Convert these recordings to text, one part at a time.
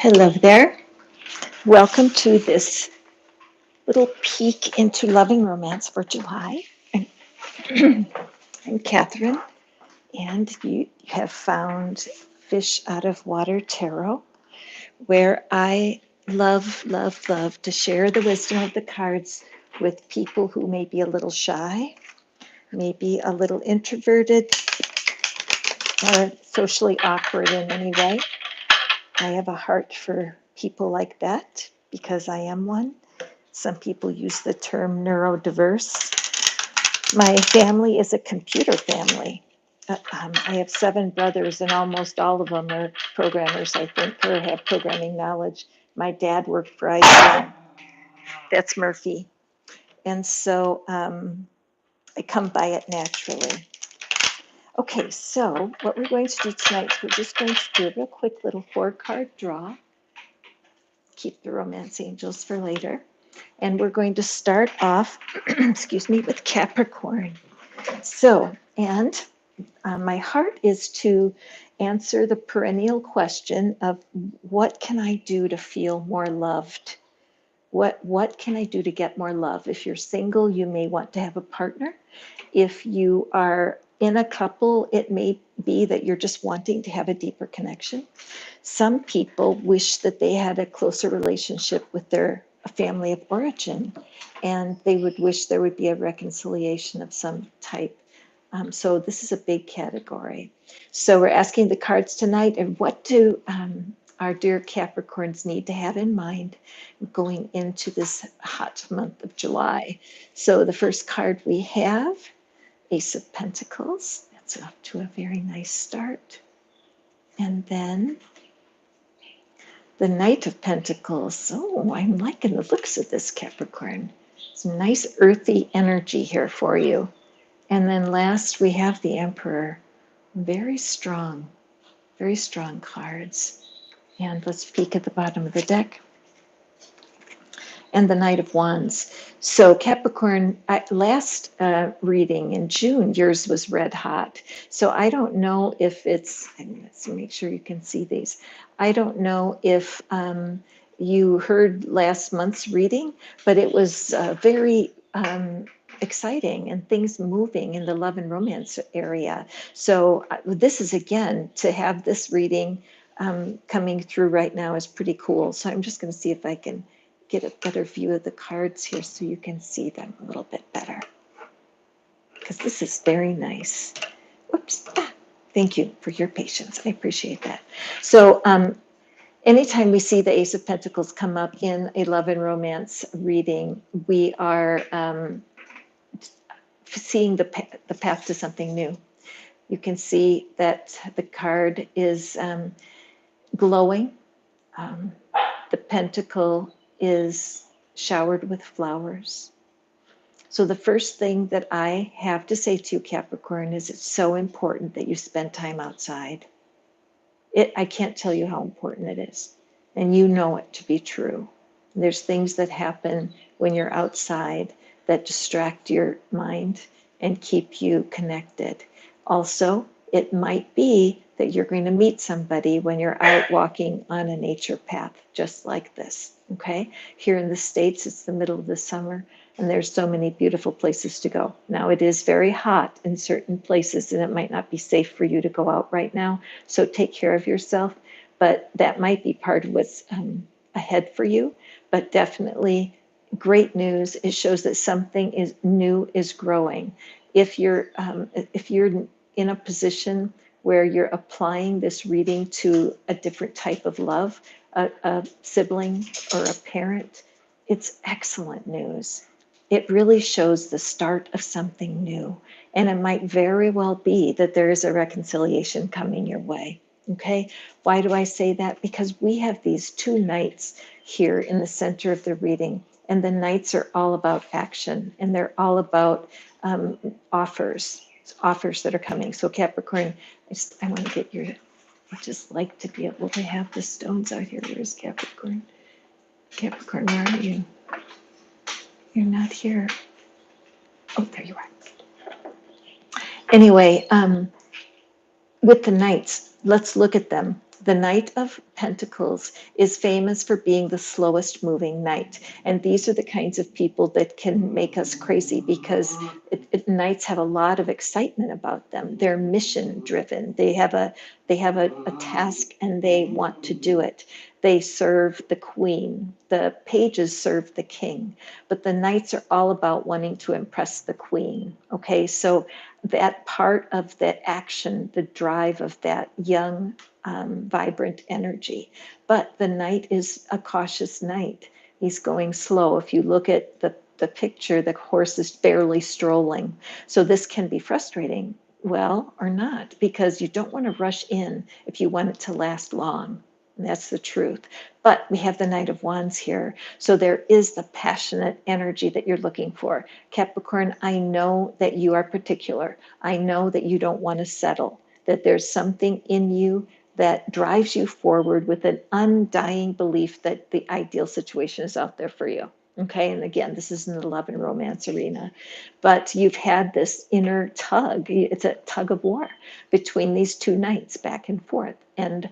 Hello there. Welcome to this little peek into loving romance for July. I'm, I'm Catherine, and you have found Fish Out of Water Tarot, where I love to share the wisdom of the cards with people who may be a little shy, maybe a little introverted, or socially awkward in any way. I have a heart for people like that because I am one. Some people use the term neurodiverse. My family is a computer family. I have 7 brothers, and almost all of them are programmers, I think, or have programming knowledge. My dad worked for IBM. That's Murphy. And so I come by it naturally. Okay, so what we're going to do tonight is we're just going to do a real quick little 4-card draw. Keep the romance angels for later. And we're going to start off, excuse me, with Capricorn. So, and my heart is to answer the perennial question of what can I do to feel more loved? What can I do to get more love? If you're single, you may want to have a partner. If you are in a couple, it may be that you're just wanting to have a deeper connection. Some people wish that they had a closer relationship with their family of origin, and they would wish there would be a reconciliation of some type. So this is a big category. So we're asking the cards tonight, and what do our dear Capricorns need to have in mind going into this hot month of July? So the first card we have, Ace of Pentacles. That's off to a very nice start. And then the Knight of Pentacles. Oh, I'm liking the looks of this, Capricorn. Some nice earthy energy here for you. And then last, we have the Emperor. Very strong cards. And let's peek at the bottom of the deck. And the Knight of Wands. So Capricorn, last reading in June, yours was red hot. So I don't know if it's, let's make sure you can see these. I don't know if you heard last month's reading, but it was very exciting and things moving in the love and romance area. So this is, again, to have this reading coming through right now is pretty cool. So I'm just going to see if I can get a better view of the cards here so you can see them a little bit better. Because this is very nice. Whoops. Thank you for your patience. I appreciate that. So anytime we see the Ace of Pentacles come up in a love and romance reading, we are seeing the path to something new. You can see that the card is glowing. The pentacle is showered with flowers. So the first thing that I have to say to you, Capricorn, is it's so important that you spend time outside. I can't tell you how important it is. And you know it to be true. There's things that happen when you're outside that distract your mind and keep you connected. Also, it might be that you're going to meet somebody when you're out walking on a nature path, just like this, okay? Here in the States, it's the middle of the summer, and there's so many beautiful places to go. Now, it is very hot in certain places, and it might not be safe for you to go out right now, so take care of yourself, but that might be part of what's ahead for you, but definitely great news. It shows that something new is growing. If you're in a position where you're applying this reading to a different type of love, a sibling or a parent, it's excellent news. It really shows the start of something new. And it might very well be that there is a reconciliation coming your way. Okay, why do I say that? Because we have these 2 knights here in the center of the reading, and the knights are all about action, and they're all about offers that are coming. So Capricorn, I want to get your, I just like to be able to have the stones out here. Where's Capricorn? Capricorn, where are you? You're not here. Oh, there you are. Anyway, with the knights, let's look at them. The Knight of Pentacles is famous for being the slowest moving knight. And these are the kinds of people that can make us crazy because knights have a lot of excitement about them. They're mission driven. They have a task and they want to do it. They serve the queen. The pages serve the king, but the knights are all about wanting to impress the queen. Okay, so that part of that action, the drive of that young, vibrant energy. But the knight is a cautious knight. He's going slow. If you look at the picture, the horse is barely strolling. So this can be frustrating, well, or not, because you don't want to rush in if you want it to last long. And that's the truth. But we have the Knight of Wands here. So there is the passionate energy that you're looking for. Capricorn, I know that you are particular. I know that you don't want to settle, that there's something in you that drives you forward with an undying belief that the ideal situation is out there for you. Okay, and again, this isn't the love and romance arena, but you've had this inner tug. It's a tug of war between these two knights back and forth. And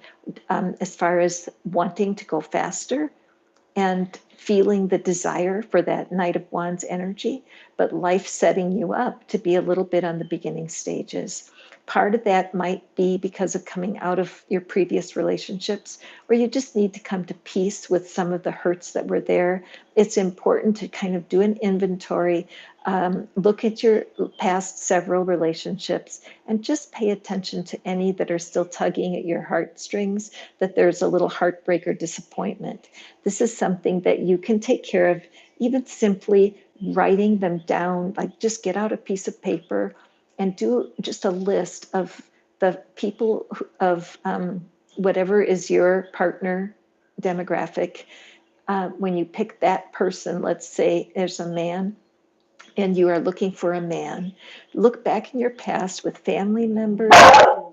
as far as wanting to go faster and feeling the desire for that Knight of Wands energy, but life setting you up to be a little bit on the beginning stages. Part of that might be because of coming out of your previous relationships, where you just need to come to peace with some of the hurts that were there. It's important to kind of do an inventory, look at your past several relationships, and just pay attention to any that are still tugging at your heartstrings, that there's a little heartbreak or disappointment. This is something that you can take care of, even simply writing them down. Like, just get out a piece of paper and do just a list of the people of whatever is your partner demographic. When you pick that person, let's say there's a man and you are looking for a man, look back in your past with family members,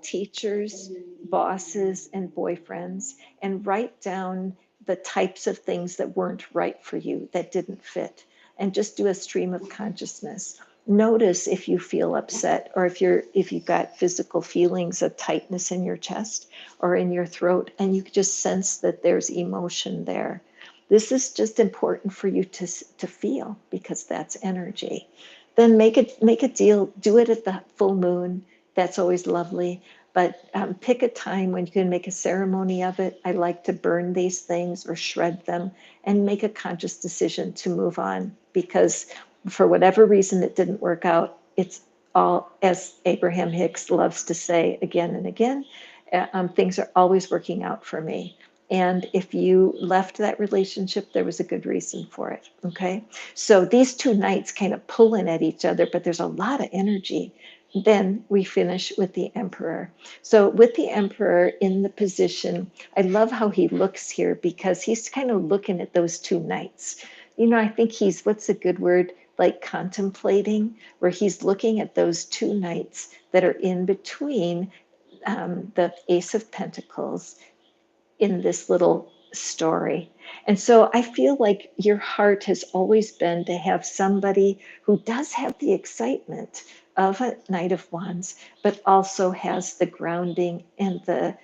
teachers, bosses, and boyfriends, and write down the types of things that weren't right for you, that didn't fit, and just do a stream of consciousness. Notice if you feel upset, or if you've got physical feelings of tightness in your chest or in your throat, and you just sense that there's emotion there. This is just important for you to feel, because that's energy. Then make a deal. Do it at the full moon. That's always lovely. But pick a time when you can make a ceremony of it. I like to burn these things or shred them and make a conscious decision to move on, because for whatever reason it didn't work out. It's all, as Abraham Hicks loves to say again and again, things are always working out for me. And if you left that relationship, there was a good reason for it. Okay. So these two knights kind of pulling at each other, but there's a lot of energy. Then we finish with the Emperor. So with the Emperor in the position, I love how he looks here, because he's kind of looking at those two knights. You know, I think he's, what's a good word? Like contemplating, where he's looking at those two knights that are in between the Ace of Pentacles in this little story. And so I feel like your heart has always been to have somebody who does have the excitement of a Knight of Wands, but also has the grounding and the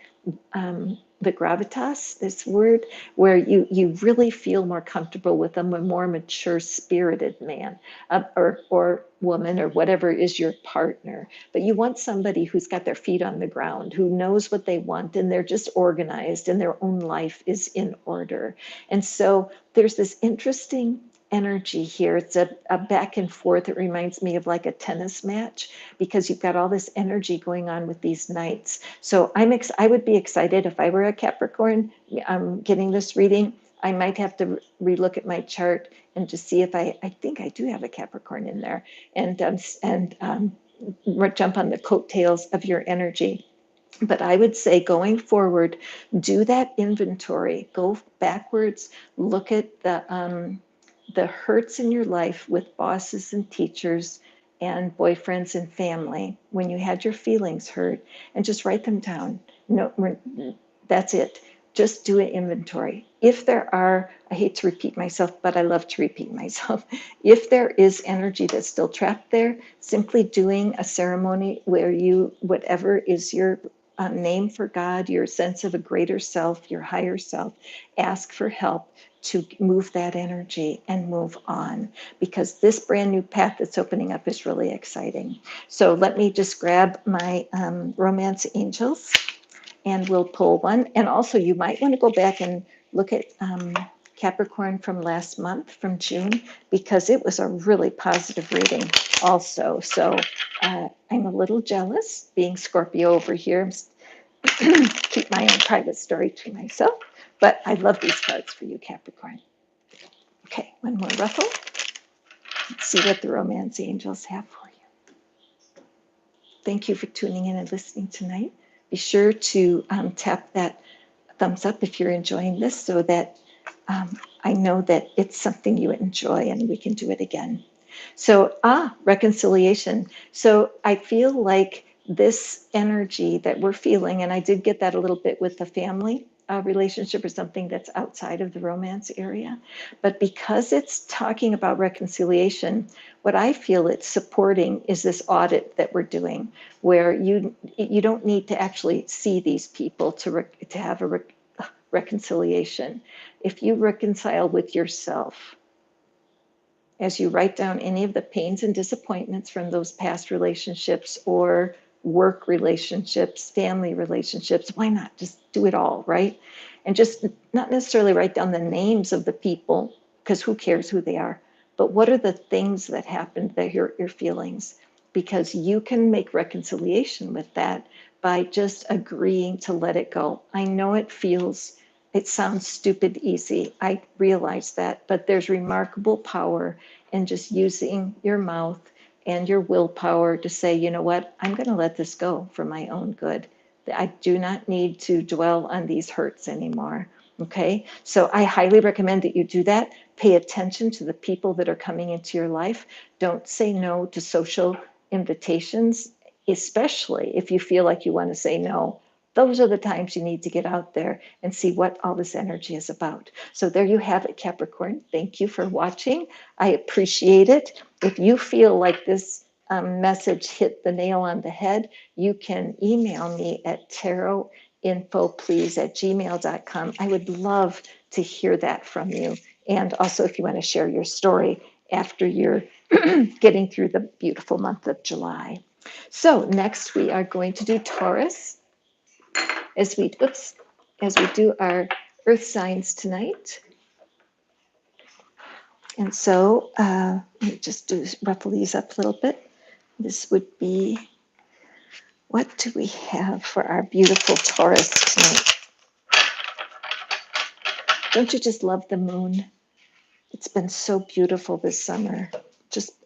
gravitas, this word, where you really feel more comfortable with them, a more mature spirited man, or woman, or whatever is your partner. But you want somebody who's got their feet on the ground, who knows what they want, and they're just organized and their own life is in order. And so there's this interesting energy here. It's a back and forth. It reminds me of like a tennis match, because you've got all this energy going on with these knights. So I would be excited if I were a Capricorn getting this reading. I might have to relook at my chart and just see if I think I do have a Capricorn in there, and jump on the coattails of your energy. But I would say, going forward, do that inventory, go backwards, look at the hurts in your life with bosses and teachers and boyfriends and family, when you had your feelings hurt, and just write them down. No, that's it. Just do an inventory. If there are, I hate to repeat myself, but I love to repeat myself. If there is energy that's still trapped there, simply doing a ceremony where you, whatever is your name for God, your sense of a greater self, your higher self. Ask for help to move that energy and move on, because this brand new path that's opening up is really exciting. So let me just grab my romance angels and we'll pull one. And also, you might want to go back and look at Capricorn from last month, from June, because it was a really positive reading also. So I'm a little jealous being Scorpio over here. Keep my own private story to myself, but I love these cards for you, Capricorn. Okay, one more ruffle. Let's see what the romance angels have for you. Thank you for tuning in and listening tonight. Be sure to tap that thumbs up if you're enjoying this, so that I know that it's something you enjoy and we can do it again. So, reconciliation. So I feel like this energy that we're feeling, and I did get that a little bit with the family relationship or something that's outside of the romance area, but because it's talking about reconciliation, what I feel it's supporting is this audit that we're doing, where you don't need to actually see these people to have a reconciliation. If you reconcile with yourself, as you write down any of the pains and disappointments from those past relationships or work relationships, family relationships, why not just do it all, right? And just not necessarily write down the names of the people, because who cares who they are, but what are the things that happened that hurt your feelings? Because you can make reconciliation with that by just agreeing to let it go. I know it sounds stupid easy. I realize that, but there's remarkable power in just using your mouth and your willpower to say, you know what, I'm going to let this go for my own good. I do not need to dwell on these hurts anymore. Okay, so I highly recommend that you do that. Pay attention to the people that are coming into your life. Don't say no to social invitations, especially if you feel like you want to say no. Those are the times you need to get out there and see what all this energy is about. So there you have it, Capricorn. Thank you for watching. I appreciate it. If you feel like this message hit the nail on the head, you can email me at tarotinfoplease@gmail.com. I would love to hear that from you. And also, if you want to share your story after you're getting through the beautiful month of July. So next we are going to do Taurus as we do our earth signs tonight. And so let me just ruffle these up a little bit. This would be, what do we have for our beautiful Taurus tonight? Don't you just love the moon? It's been so beautiful this summer.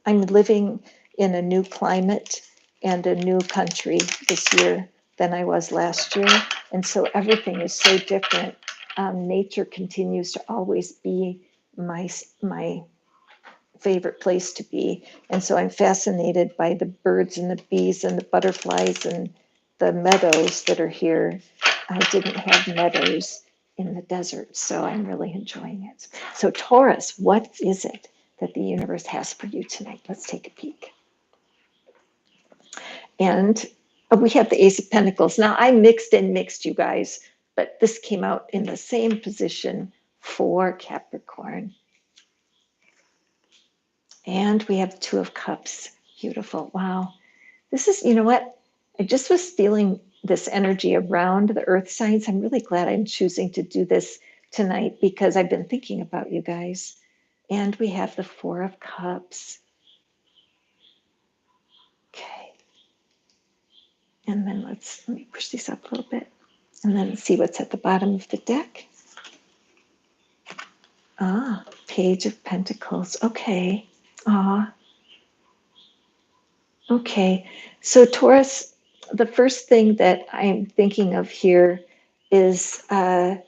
I'm living in a new climate and a new country this year than I was last year. And so everything is so different. Nature continues to always be my favorite place to be. And so I'm fascinated by the birds and the bees and the butterflies and the meadows that are here. I didn't have meadows in the desert, so I'm really enjoying it. So Taurus, what is it that the universe has for you tonight? Let's take a peek. And we have the Ace of Pentacles. Now I mixed, you guys, but this came out in the same position for Capricorn. And we have the Two of Cups. Beautiful. Wow. This is, you know what? I just was feeling this energy around the earth signs. I'm really glad I'm choosing to do this tonight because I've been thinking about you guys. And we have the Four of Cups. Okay. And then let me push these up a little bit. And then see what's at the bottom of the deck. Page of Pentacles. Okay. Okay. So Taurus, the first thing that I'm thinking of here is have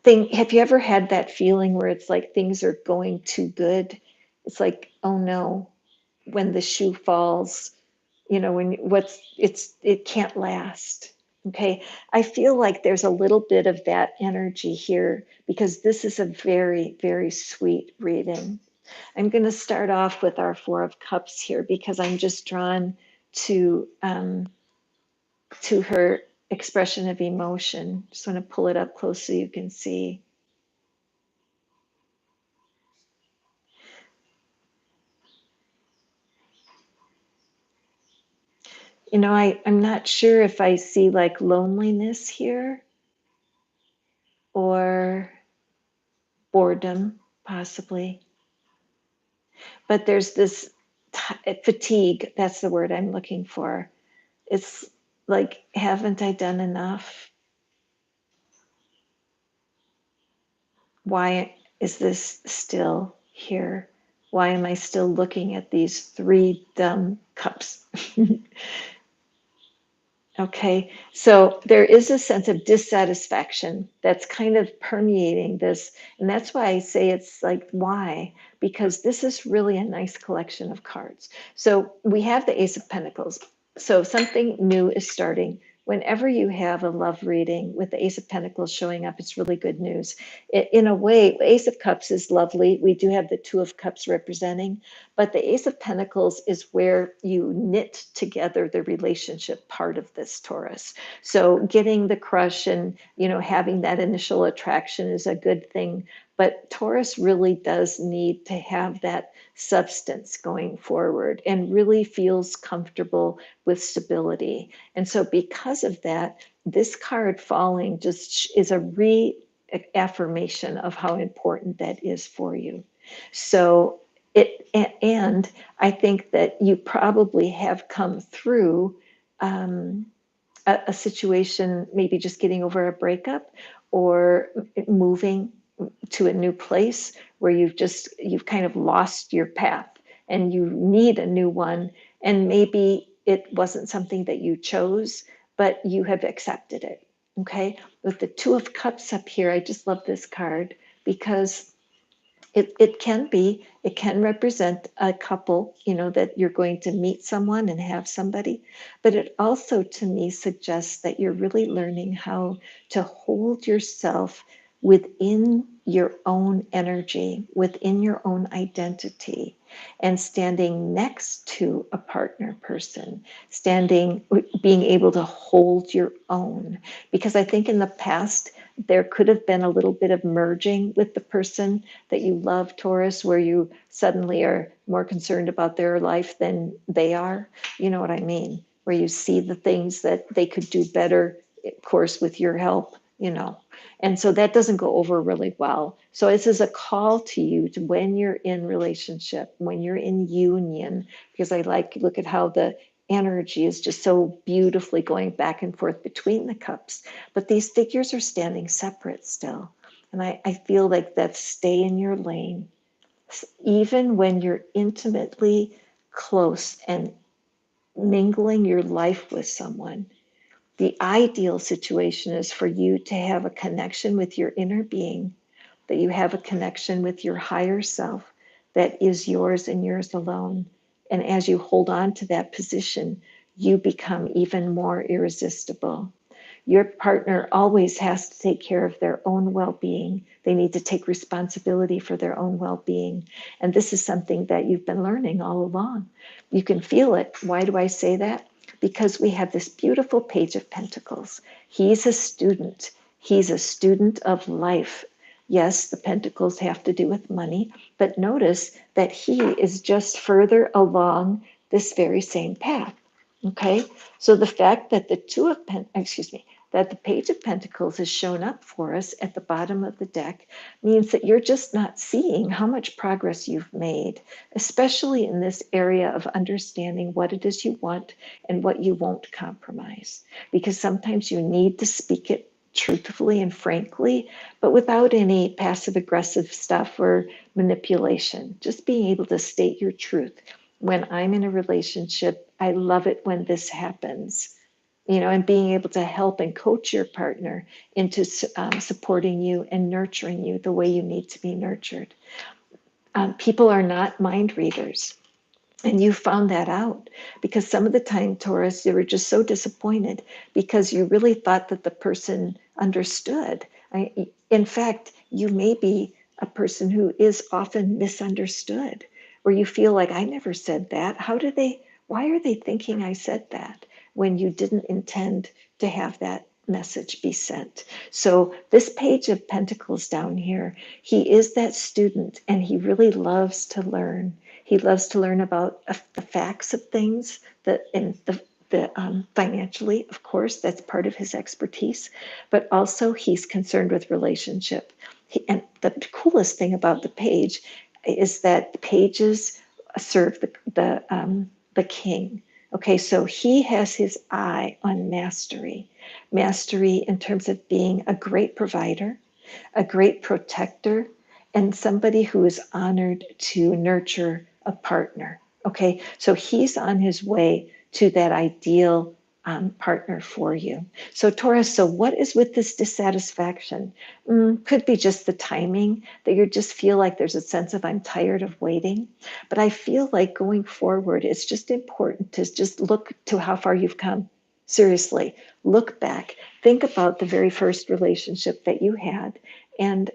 you ever had that feeling where it's like things are going too good? It's like, oh no, when the shoe falls, it can't last. Okay. I feel like there's a little bit of that energy here because this is a very, very sweet reading. I'm going to start off with our Four of Cups here because I'm just drawn to her expression of emotion. Just want to pull it up close so you can see. I'm not sure if I see like loneliness here or boredom, possibly. But there's this fatigue. That's the word I'm looking for. It's like, haven't I done enough? Why is this still here? Why am I still looking at these three dumb cups? Okay, so there is a sense of dissatisfaction that's kind of permeating this. And that's why I say it's like, why? Because this is really a nice collection of cards. So we have the Ace of Pentacles. So something new is starting. Whenever you have a love reading with the Ace of Pentacles showing up, it's really good news. In a way, Ace of Cups is lovely. We do have the Two of Cups representing, but the Ace of Pentacles is where you knit together the relationship part of this, Taurus. So getting the crush and, having that initial attraction is a good thing. But Taurus really does need to have that substance going forward and really feels comfortable with stability. And so because of that, this card falling just is a reaffirmation of how important that is for you. So and I think that you probably have come through um, a situation, maybe just getting over a breakup or moving to a new place where you've kind of lost your path and you need a new one. And maybe it wasn't something that you chose, but you have accepted it. Okay. With the Two of Cups up here, I just love this card because it can represent a couple, that you're going to meet someone and have somebody, but it also to me suggests that you're really learning how to hold yourself within your own energy, within your own identity, and standing next to a partner person, being able to hold your own. Because I think in the past, there could have been a little bit of merging with the person that you love, Taurus, where you suddenly are more concerned about their life than they are. You know what I mean? Where you see the things that they could do better, of course, with your help. And so that doesn't go over really well. So this is a call to you to, when you're in relationship, when you're in union, because look at how the energy is just so beautifully going back and forth between the cups. But these figures are standing separate still. And I feel like that stay in your lane. Even when you're intimately close and mingling your life with someone, the ideal situation is for you to have a connection with your inner being, that you have a connection with your higher self that is yours and yours alone. And as you hold on to that position, you become even more irresistible. Your partner always has to take care of their own well-being. They need to take responsibility for their own well-being. And this is something that you've been learning all along. You can feel it. Why do I say that? Because we have this beautiful Page of Pentacles. He's a student. He's a student of life. Yes, the pentacles have to do with money, but notice that he is just further along this very same path. Okay, so the fact that that the Page of Pentacles has shown up for us at the bottom of the deck means that you're just not seeing how much progress you've made, especially in this area of understanding what it is you want and what you won't compromise. Because sometimes you need to speak it truthfully and frankly, but without any passive aggressive stuff or manipulation. Just being able to state your truth. When I'm in a relationship, I love it when this happens, and being able to help and coach your partner into supporting you and nurturing you the way you need to be nurtured. People are not mind readers. And you found that out because some of the time, Taurus, you were just so disappointed because you really thought that the person understood. In fact, you may be a person who is often misunderstood, where you feel like, I never said that. How do they? why are they thinking I said that when you didn't intend to have that message be sent? So this Page of Pentacles down here, he is that student and he really loves to learn. He loves to learn about the facts of things, and the financially, of course, that's part of his expertise, but also he's concerned with relationship. And the coolest thing about the page is that the pages serve the king. Okay, so he has his eye on mastery in terms of being a great provider, a great protector, and somebody who is honored to nurture a partner. Okay, so he's on his way to that ideal partner for you. So, Taurus, so what is with this dissatisfaction? Could be just the timing that you just feel like there's a sense of I'm tired of waiting. But I feel like going forward, it's just important to just look to how far you've come. Seriously, look back. Think about the very first relationship that you had and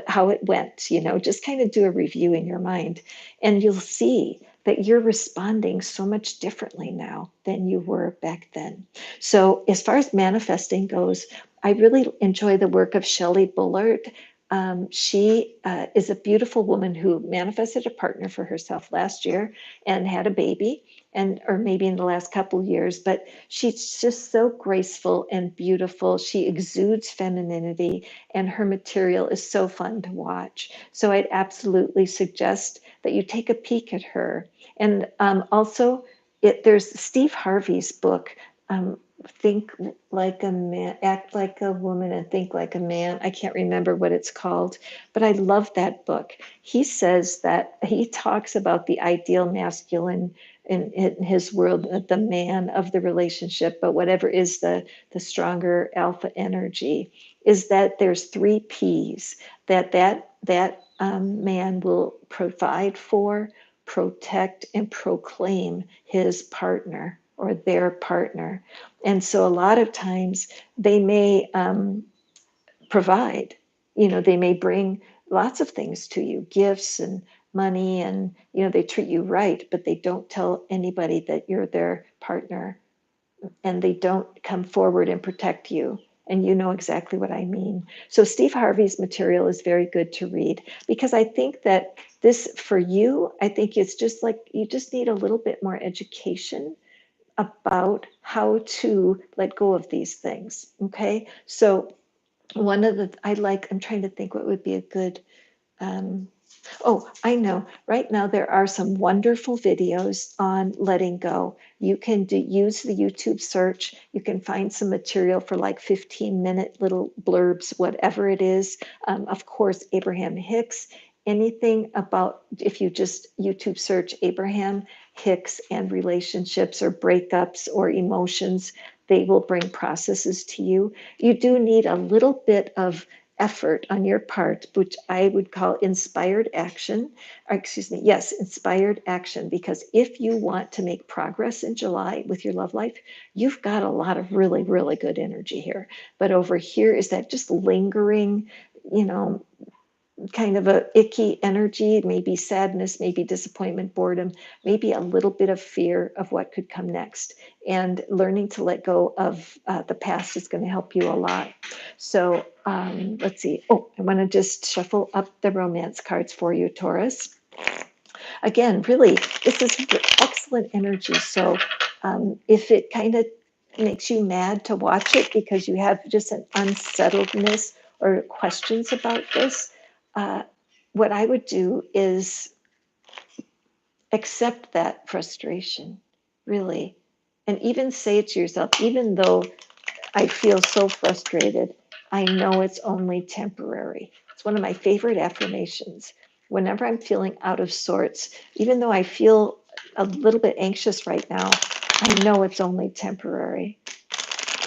how it went, just kind of do a review in your mind, and you'll see that you're responding so much differently now than you were back then. So as far as manifesting goes, I really enjoy the work of Shelley Bullard. She is a beautiful woman who manifested a partner for herself last year and had a baby, or maybe in the last couple of years, but she's just so graceful and beautiful. She exudes femininity, and her material is so fun to watch. So I'd absolutely suggest that you take a peek at her. And also, there's Steve Harvey's book, Think Like a Man, Act Like a Woman, and Think Like a Man. I can't remember what it's called, but I love that book. He says that he talks about the ideal masculine in his world, the man of the relationship, but whatever is the stronger alpha energy, is that there's three P's that man will provide for, protect, and proclaim his partner or their partner. And so a lot of times they may provide, they may bring lots of things to you, gifts and money, and they treat you right, but they don't tell anybody that you're their partner, and they don't come forward and protect you. And you know exactly what I mean. So Steve Harvey's material is very good to read, because I think that this, for you, I think it's just like you just need a little bit more education about how to let go of these things. Okay. So I'm trying to think what would be a good, um, oh, I know. Right now, there are some wonderful videos on letting go. You can use the YouTube search. You can find some material for like 15-minute little blurbs, whatever it is. Of course, Abraham Hicks. Anything about, if you just YouTube search Abraham Hicks and relationships or breakups or emotions, they will bring processes to you. You do need a little bit of effort on your part, which I would call inspired action, inspired action, because if you want to make progress in July with your love life, you've got a lot of really, really good energy here. But over here is that just lingering, kind of a icky energy, maybe sadness, maybe disappointment, boredom, maybe a little bit of fear of what could come next. And learning to let go of the past is going to help you a lot. So let's see. Oh, I want to just shuffle up the romance cards for you, Taurus. Again, really, this is excellent energy. So if it kind of makes you mad to watch it because you have just an unsettledness or questions about this, what I would do is accept that frustration, really, and even say it to yourself, even though I feel so frustrated, I know it's only temporary. It's one of my favorite affirmations. Whenever I'm feeling out of sorts, even though I feel a little bit anxious right now, I know it's only temporary.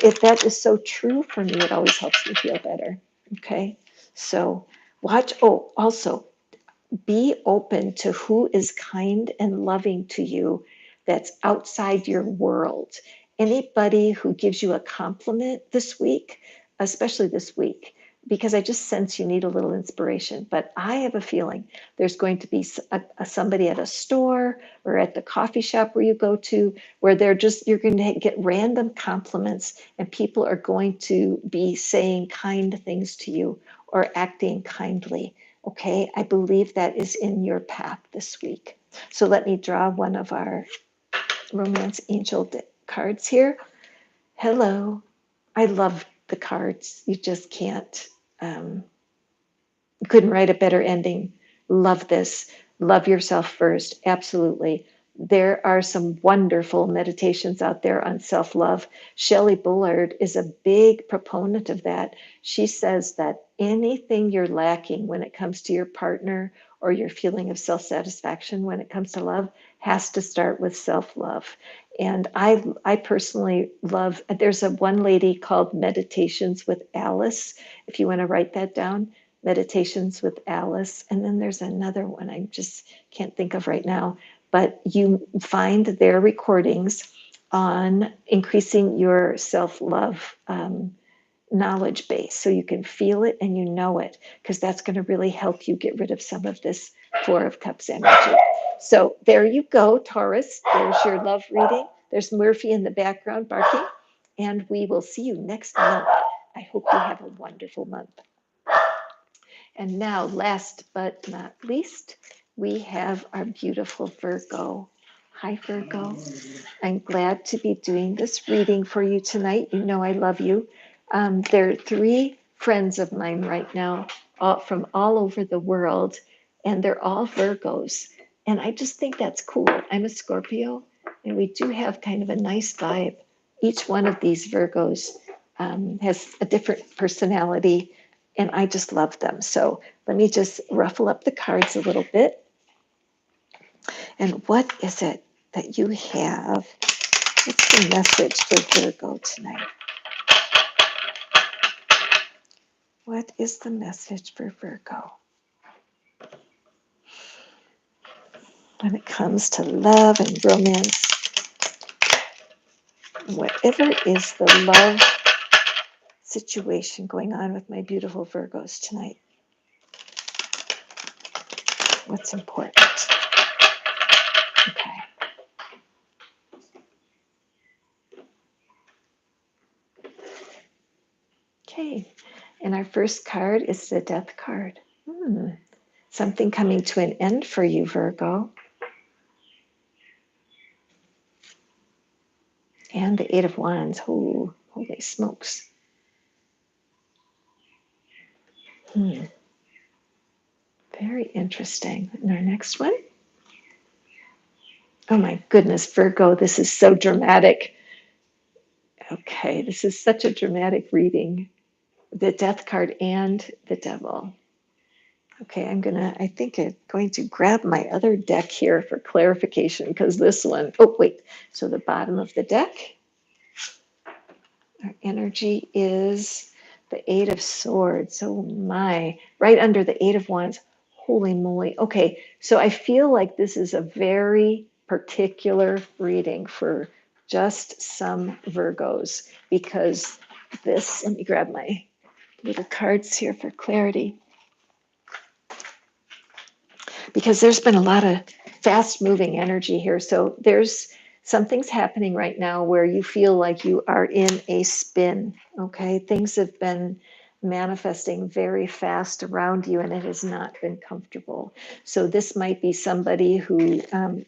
If that is so true for me, it always helps me feel better. Okay. So also be open to who is kind and loving to you that's outside your world. Anybody who gives you a compliment this week, especially this week, because I just sense you need a little inspiration. But I have a feeling there's going to be somebody at a store or at the coffee shop where you go to, where you're going to get random compliments, and people are going to be saying kind things to you or acting kindly. Okay, I believe that is in your path this week. So let me draw one of our romance angel cards here. Hello. I love the cards. You just can't. Um, couldn't write a better ending. Love this. Love yourself first. Absolutely. There are some wonderful meditations out there on self love. Shelley Bullard is a big proponent of that. She says that anything you're lacking when it comes to your partner or your feeling of self satisfaction when it comes to love has to start with self love. And I personally love, there's a one lady called Meditations with Alice, if you want to write that down. Meditations with Alice. And then there's another one I just can't think of right now, but you find their recordings on increasing your self-love knowledge base so you can feel it and you know it, because that's going to really help you get rid of some of this Four of Cups energy. So there you go, Taurus. There's your love reading. There's Murphy in the background barking, and we will see you next month. I hope you have a wonderful month. And now, last but not least, we have our beautiful Virgo. Hi, Virgo. I'm glad to be doing this reading for you tonight. You know I love you. There are three friends of mine right now from all over the world, and they're all Virgos. And I just think that's cool. I'm a Scorpio, and we do have kind of a nice vibe. Each one of these Virgos has a different personality, and I just love them. So let me just ruffle up the cards a little bit. And what is it that you have? What's the message for Virgo tonight? What is the message for Virgo when it comes to love and romance? Whatever is the love situation going on with my beautiful Virgos tonight? What's important? Okay. Okay. And our first card is the Death card. Something coming to an end for you, Virgo. And the Eight of Wands. Oh, holy smokes. Very interesting. And our next one. Oh my goodness, Virgo, this is so dramatic. Okay, this is such a dramatic reading. The Death card and the Devil. Okay, I'm going to grab my other deck here for clarification, because this one, oh wait, so the bottom of the deck, our energy is the Eight of Swords. Oh my, right under the Eight of Wands. Holy moly. Okay, so I feel like this is a very particular reading for just some Virgos, because this, let me grab my little cards here for clarity, because there's been a lot of fast moving energy here. So there's something's happening right now where you feel like you are in a spin. Okay, things have been manifesting very fast around you, and it has not been comfortable. So this might be somebody who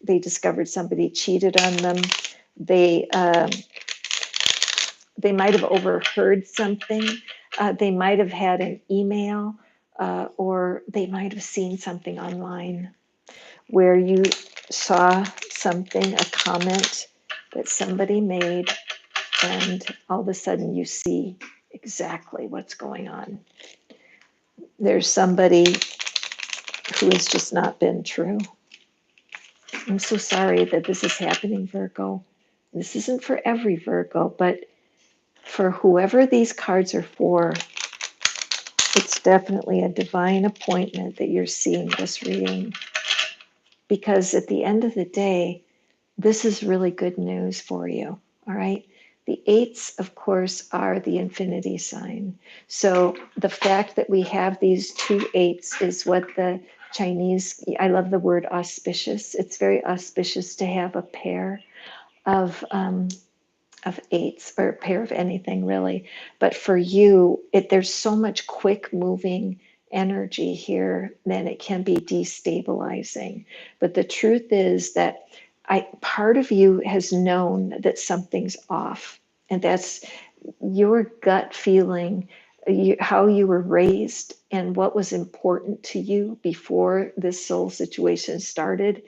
they discovered somebody cheated on them. They might have overheard something. They might have had an email, or they might have seen something online where you saw something, a comment that somebody made, and all of a sudden you see exactly what's going on. There's somebody who has just not been true. I'm so sorry that this is happening, Virgo. This isn't for every Virgo, but for whoever these cards are for, it's definitely a divine appointment that you're seeing this reading. Because at the end of the day, this is really good news for you, all right? The eights, of course, are the infinity sign. So the fact that we have these two eights is what the Chinese, I love the word auspicious. It's very auspicious to have a pair of eights, or a pair of anything really. But for you, there's so much quick moving energy here that it can be destabilizing. But the truth is that part of you has known that something's off, and that's your gut feeling, how you were raised and what was important to you before this soul situation started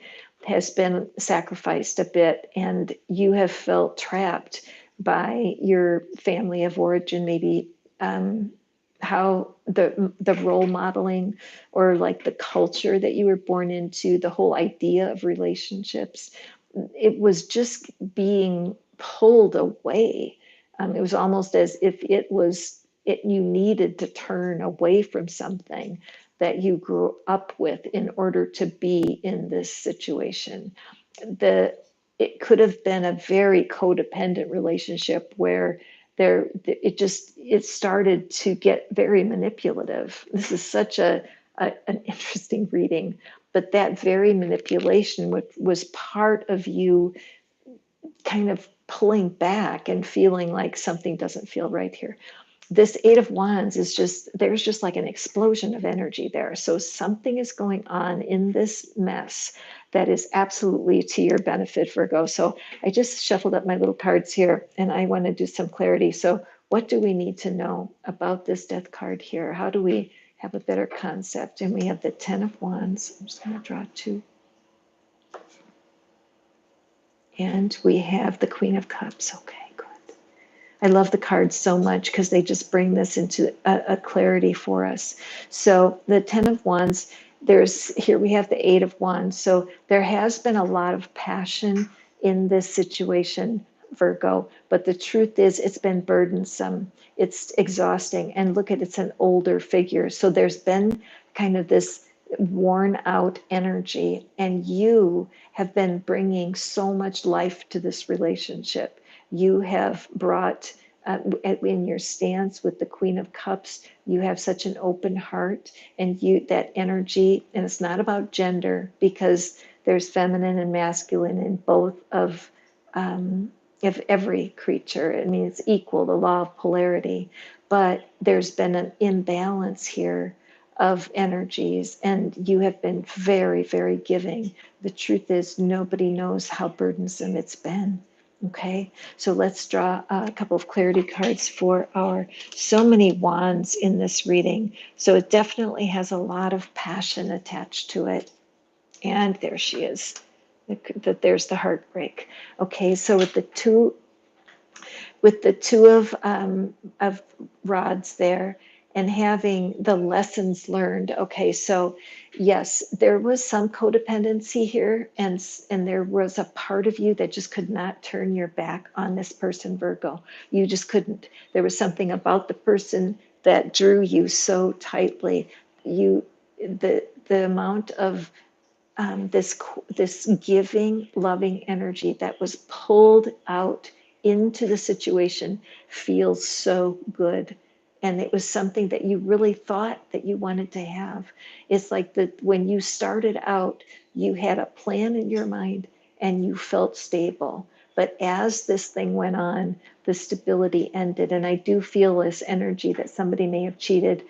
has been sacrificed a bit, and you have felt trapped by your family of origin, maybe how the role modeling, or like the culture that you were born into, the whole idea of relationships, it was just being pulled away. It was almost as if you needed to turn away from something that you grew up with in order to be in this situation. It could have been a very codependent relationship where it started to get very manipulative. This is such an interesting reading, but that very manipulation was part of you kind of pulling back and feeling like something doesn't feel right here. This Eight of Wands is there's just like an explosion of energy there. So something is going on in this mess that is absolutely to your benefit, Virgo. So I just shuffled up my little cards here, and I want to do some clarity. So what do we need to know about this Death card here? How do we have a better concept? And we have the Ten of Wands. I'm just going to draw two. And we have the Queen of Cups. Okay, good. I love the cards so much because they just bring this into a clarity for us. So the Ten of Wands, here we have the Eight of Wands. So there has been a lot of passion in this situation, Virgo, but the truth is it's been burdensome. It's exhausting. And look it's an older figure. So there's been kind of this worn out energy, and you have been bringing so much life to this relationship. You have brought, in your stance with the Queen of Cups, you have such an open heart, and that energy, and it's not about gender, because there's feminine and masculine in both of every creature. I mean, it's equal, the law of polarity, but there's been an imbalance here of energies, and you have been very, very giving. The truth is, nobody knows how burdensome it's been. Okay, so let's draw a couple of clarity cards for our so many wands in this reading. So it definitely has a lot of passion attached to it. And there she is. There's the heartbreak. Okay, so with the two of rods there, and having the lessons learned. Okay, so yes, there was some codependency here, and there was a part of you that just could not turn your back on this person, Virgo. You just couldn't. There was something about the person that drew you so tightly. The amount of this giving, loving energy that was pulled out into the situation feels so good. And it was something that you really thought that you wanted to have. It's like when you started out, you had a plan in your mind and you felt stable. But as this thing went on, the stability ended. And I do feel this energy that somebody may have cheated,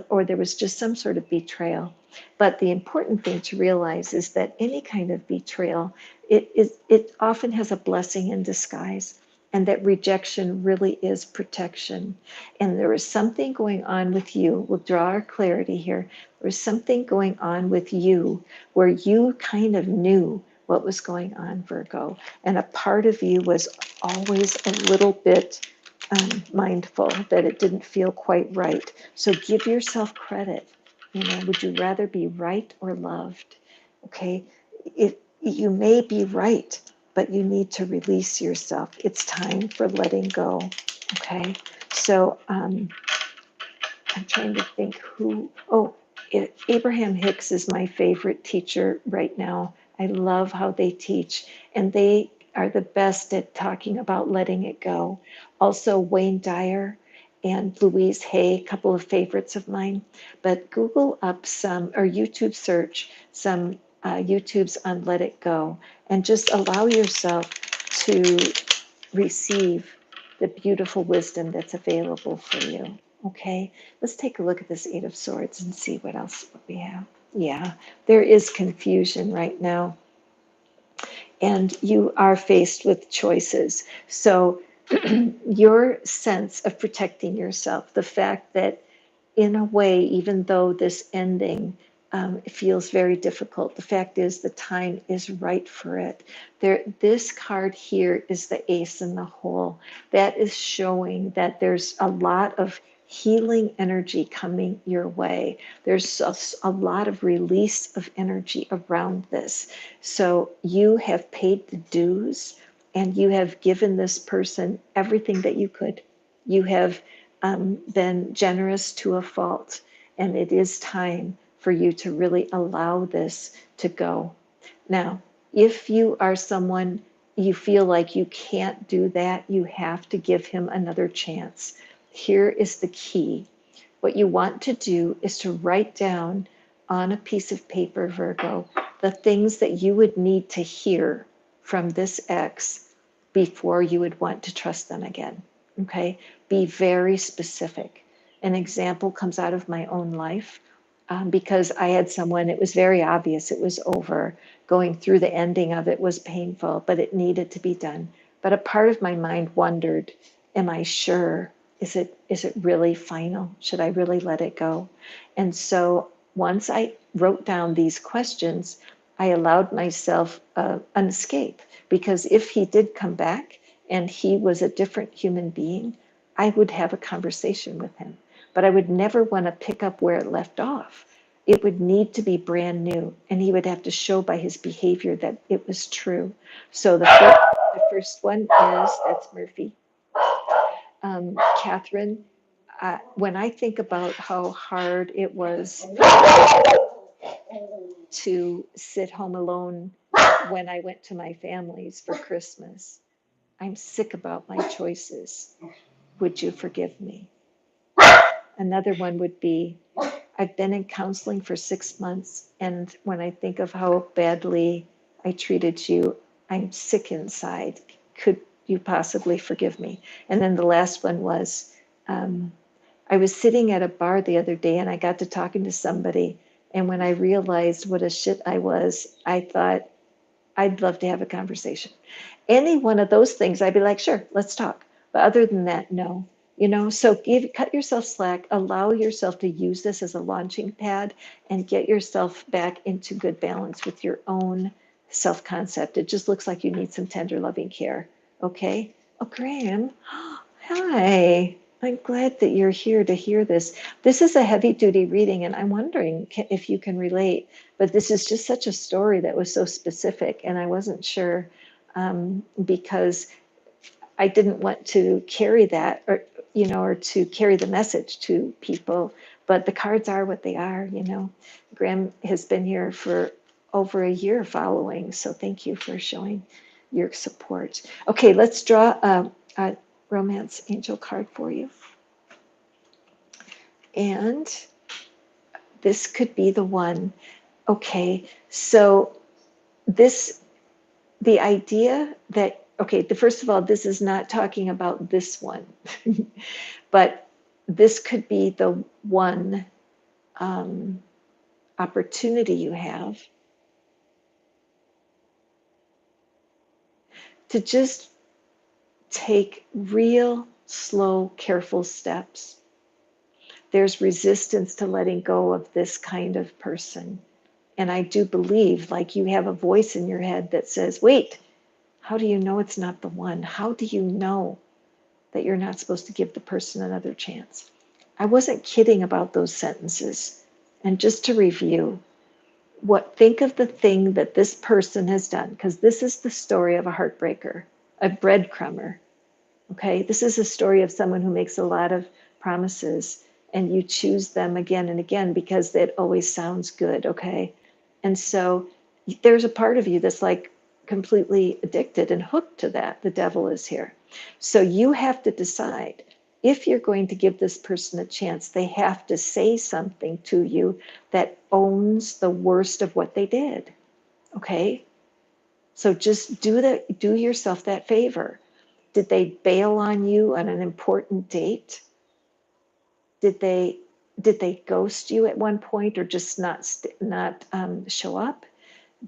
or there was just some sort of betrayal. But the important thing to realize is that any kind of betrayal, it often has a blessing in disguise, and that rejection really is protection. And there is something going on with you. We'll draw our clarity here. There's something going on with you where you kind of knew what was going on, Virgo. And a part of you was always a little bit mindful that it didn't feel quite right. So give yourself credit. Would you rather be right or loved? Okay, you may be right, but you need to release yourself. It's time for letting go. Okay, so I'm trying to think Abraham Hicks is my favorite teacher right now. I love how they teach, and they are the best at talking about letting it go. Also, Wayne Dyer and Louise Hay, a couple of favorites of mine. But Google up some, or YouTube search some YouTubes on Let It Go, and just allow yourself to receive the beautiful wisdom that's available for you. Okay, let's take a look at this Eight of Swords and see what else we have. Yeah, there is confusion right now, and you are faced with choices. So, your sense of protecting yourself, the fact that in a way, even though this ending feels very difficult, the fact is the time is right for it. This card here is the ace in the hole. That is showing that there's a lot of healing energy coming your way. There's a lot of release of energy around this. So you have paid the dues and you have given this person everything that you could. You have been generous to a fault, and it is time for you to really allow this to go. Now, if you are someone you feel like you can't do that, you have to give him another chance. Here is the key. What you want to do is to write down on a piece of paper, Virgo, the things that you would need to hear from this ex before you would want to trust them again. Okay? Be very specific. An example comes out of my own life because I had someone, it was very obvious it was over. Going through the ending of it was painful, but it needed to be done. But a part of my mind wondered, am I sure? Is it really final? Should I really let it go? And so once I wrote down these questions, I allowed myself an escape, because if he did come back and he was a different human being, I would have a conversation with him. But I would never want to pick up where it left off. It would need to be brand new, and he would have to show by his behavior that it was true. So the first one is, that's Murphy. Catherine, when I think about how hard it was to sit home alone when I went to my family's for Christmas, I'm sick about my choices. Would you forgive me? Another one would be, I've been in counseling for 6 months, and when I think of how badly I treated you, I'm sick inside. Could you possibly forgive me? And then the last one was, I was sitting at a bar the other day and I got to talking to somebody. And when I realized what a shit I was, I thought, I'd love to have a conversation. Any one of those things, I'd be like, sure, let's talk. But other than that, no. So cut yourself slack, allow yourself to use this as a launching pad and get yourself back into good balance with your own self-concept. It just looks like you need some tender, loving care. Okay? Oh, Graham. Hi. I'm glad that you're here to hear this. This is a heavy duty reading, and I'm wondering if you can relate. But this is just such a story that was so specific, and I wasn't sure because I didn't want to carry that or to carry the message to people. But the cards are what they are. Graham has been here for over a year following, so thank you for showing your support. Okay, let's draw a romance angel card for you. And this could be the one. Okay, so the idea that, first of all, this is not talking about this one, but this could be the one opportunity you have to just take real, slow, careful steps. There's resistance to letting go of this kind of person. And I do believe, like, you have a voice in your head that says, wait, how do you know it's not the one? How do you know that you're not supposed to give the person another chance? I wasn't kidding about those sentences. And just to review, think of the thing that this person has done, because this is the story of a heartbreaker, a breadcrumber. Okay, this is a story of someone who makes a lot of promises and you choose them again and again because it always sounds good. Okay, and so there's a part of you that's like, completely addicted and hooked to that. The devil is here. So you have to decide if you're going to give this person a chance. They have to say something to you that owns the worst of what they did. Okay? So just do yourself that favor. Did they bail on you on an important date? Did they ghost you at one point, or just not show up?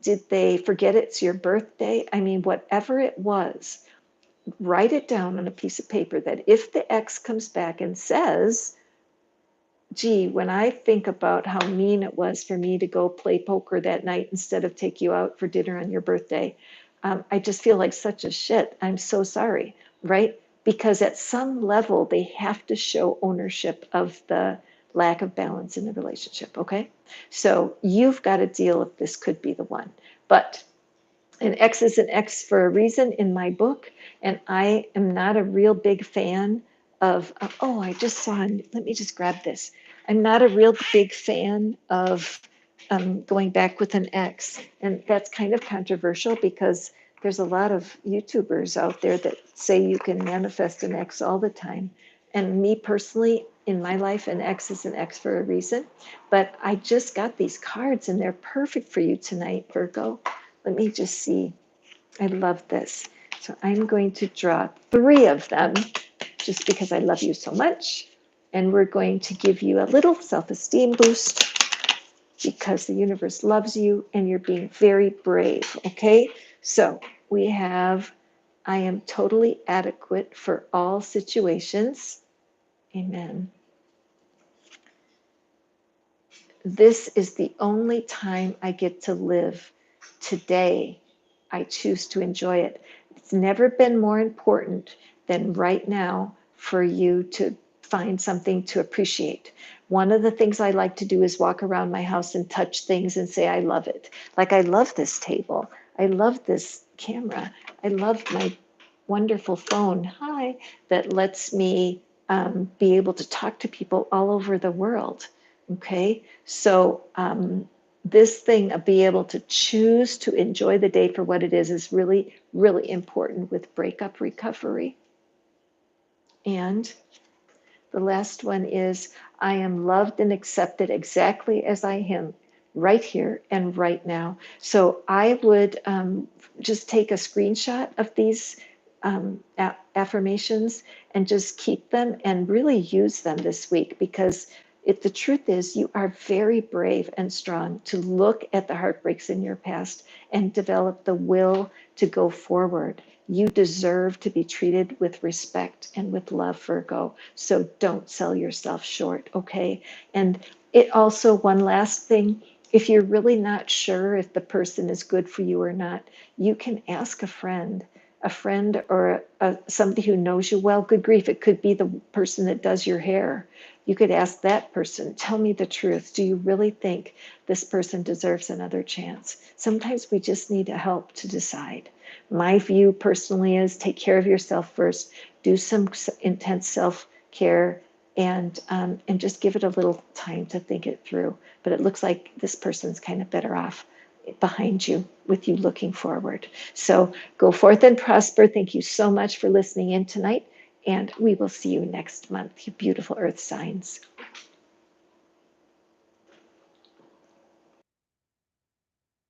Did they forget it's your birthday? I mean, whatever it was, write it down on a piece of paper that if the ex comes back and says, gee, when I think about how mean it was for me to go play poker that night instead of take you out for dinner on your birthday, I just feel like such a shit. I'm so sorry, right? Because at some level, they have to show ownership of the lack of balance in the relationship, okay? So you've got to deal if this could be the one. But an X is an X for a reason in my book, and I am not a real big fan oh, I just saw, let me just grab this. I'm not a real big fan of going back with an X, and that's kind of controversial because there's a lot of YouTubers out there that say you can manifest an X all the time. And me personally, in my life, an X is an X for a reason. But I just got these cards, and they're perfect for you tonight, Virgo. Let me just see. I love this. So I'm going to draw 3 of them just because I love you so much. And we're going to give you a little self-esteem boost because the universe loves you and you're being very brave. Okay. So we have, I am totally adequate for all situations. Amen. This is the only time I get to live. Today, I choose to enjoy it. It's never been more important than right now for you to find something to appreciate. One of the things I like to do is walk around my house and touch things and say, I love it. Like, I love this table. I love this camera. I love my wonderful phone. Hi, that lets me be able to talk to people all over the world. Okay, so this thing of being able to choose to enjoy the day for what it is really, really important with breakup recovery. And the last one is, I am loved and accepted exactly as I am, right here and right now. So I would just take a screenshot of these affirmations and just keep them and really use them this week, because the truth is, you are very brave and strong to look at the heartbreaks in your past and develop the will to go forward. You deserve to be treated with respect and with love, Virgo. So don't sell yourself short, okay? And it also, one last thing, if you're really not sure if the person is good for you or not, you can ask a friend or somebody who knows you well. Good grief, it could be the person that does your hair. You could ask that person, tell me the truth. Do you really think this person deserves another chance? Sometimes we just need help to decide. My view personally is take care of yourself first, do some intense self-care, and just give it a little time to think it through. But it looks like this person's kind of better off behind you with you looking forward. So go forth and prosper. Thank you so much for listening in tonight, and we will see you next month, you beautiful earth signs.